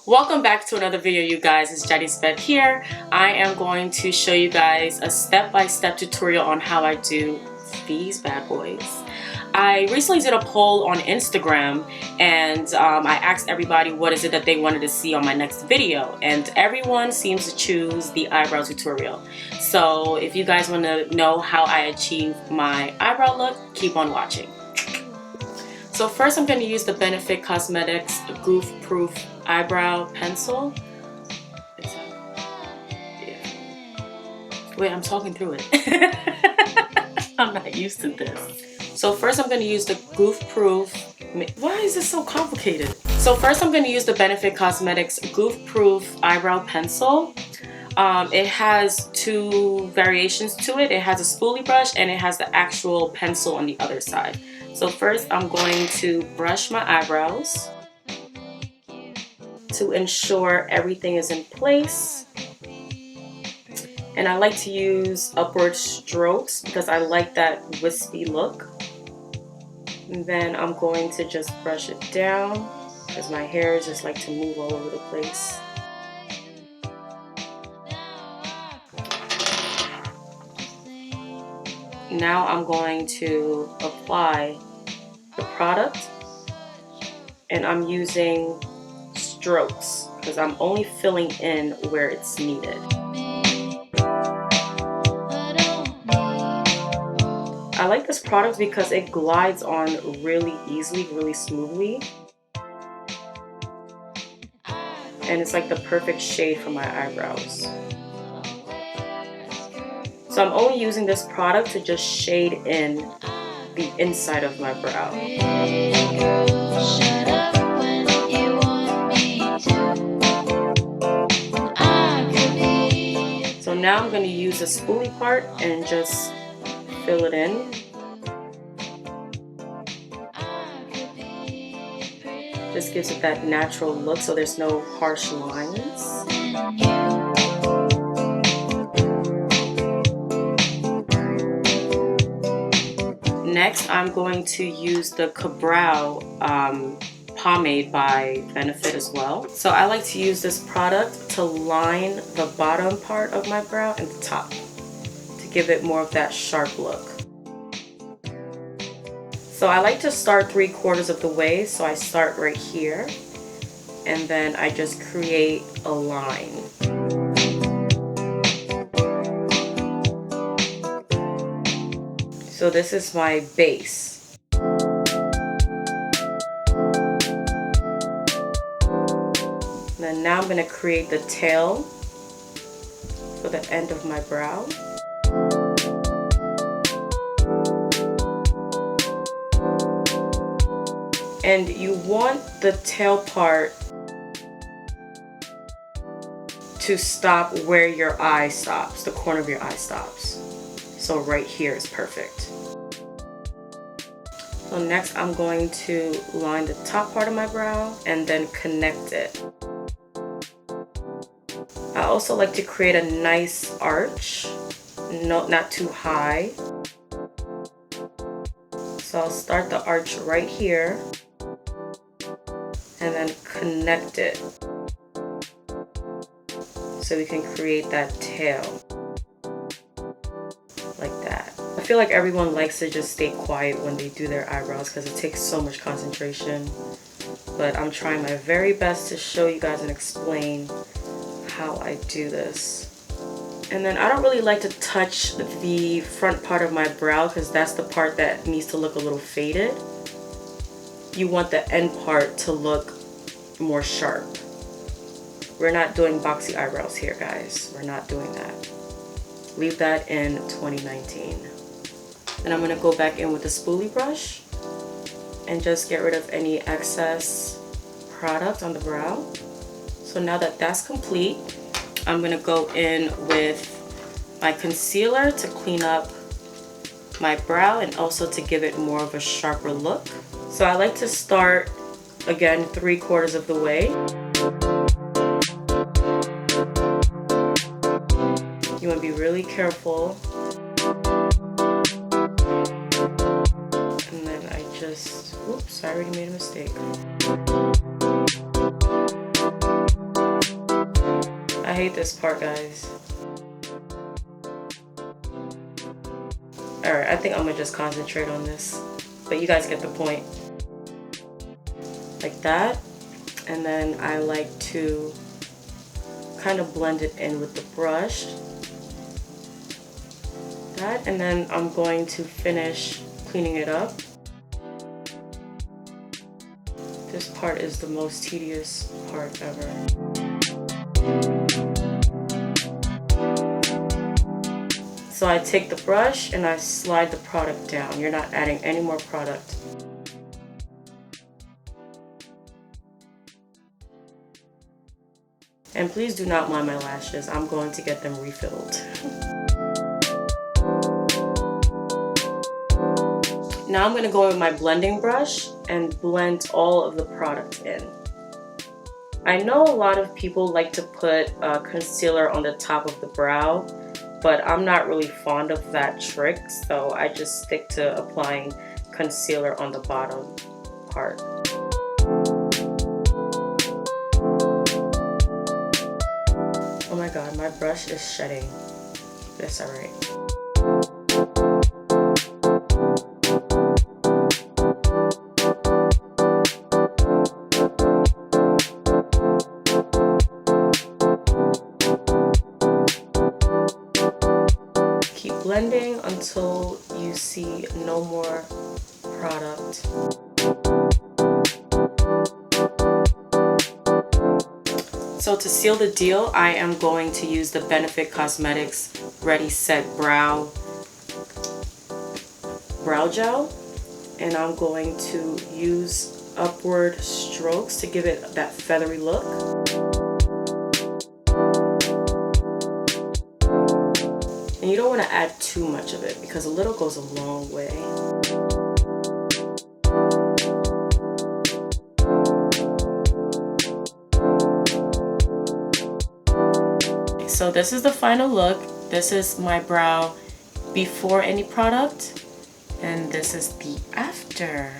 Welcome back to another video, you guys. It's Yariszbeth here. I am going to show you guys a step-by-step tutorial on how I do these bad boys. I recently did a poll on Instagram and I asked everybody what is it that they wanted to see on my next video, and everyone seems to choose the eyebrow tutorial. So if you guys want to know how I achieve my eyebrow look, keep on watching. So first I'm going to use the Benefit Cosmetics Goof Proof Eyebrow Pencil. Wait, I'm talking through it. I'm not used to this. So first I'm going to use the Goof Proof. Why is this so complicated? So first I'm going to use the Benefit Cosmetics Goof Proof Eyebrow Pencil. It has two variations to it. It has a spoolie brush and it has the actual pencil on the other side. So first I'm going to brush my eyebrows to ensure everything is in place. And I like to use upward strokes because I like that wispy look. And then I'm going to just brush it down because my hair just like to move all over the place. Now I'm going to apply the product, and I'm using strokes because I'm only filling in where it's needed. I like this product because it glides on really easily, really smoothly, and it's like the perfect shade for my eyebrows. So I'm only using this product to just shade in the inside of my brow. So now I'm going to use the spoolie part and just fill it in. Just gives it that natural look so there's no harsh lines. Next, I'm going to use the Eyebrow pomade by Benefit as well. So I like to use this product to line the bottom part of my brow and the top to give it more of that sharp look. So I like to start 3/4 of the way. So I start right here and then I just create a line. So this is my base. And then now I'm going to create the tail for the end of my brow. And you want the tail part to stop where your eye stops, the corner of your eye stops. So right here is perfect. So next I'm going to line the top part of my brow and then connect it. I also like to create a nice arch, not too high. So I'll start the arch right here and then connect it so we can create that tail. Like that. I feel like everyone likes to just stay quiet when they do their eyebrows because it takes so much concentration. But I'm trying my very best to show you guys and explain how I do this. And then I don't really like to touch the front part of my brow because that's the part that needs to look a little faded. You want the end part to look more sharp. We're not doing boxy eyebrows here, guys. We're not doing that. Leave that in 2019. Then I'm going to go back in with the spoolie brush and just get rid of any excess product on the brow. So now that that's complete, I'm going to go in with my concealer to clean up my brow and also to give it more of a sharper look. So I like to start again 3/4 of the way. You want to be really careful. And then I just, oops, I already made a mistake. I hate this part, guys. Alright, I think I'm gonna just concentrate on this. But you guys get the point. Like that. And then I like to kind of blend it in with the brush. That, and then I'm going to finish cleaning it up. This part is the most tedious part ever. So I take the brush and I slide the product down. You're not adding any more product. And please do not mind my lashes. I'm going to get them refilled. Now I'm going to go with my blending brush and blend all of the product in. I know a lot of people like to put concealer on the top of the brow, but I'm not really fond of that trick, so I just stick to applying concealer on the bottom part. Oh my god, my brush is shedding. That's alright. Blending until you see no more product. So to seal the deal, I am going to use the Benefit Cosmetics Ready Set Brow Gel, and I'm going to use upward strokes to give it that feathery look. And you don't want to add too much of it because a little goes a long way. So this is the final look. This is my brow before any product, and this is the after.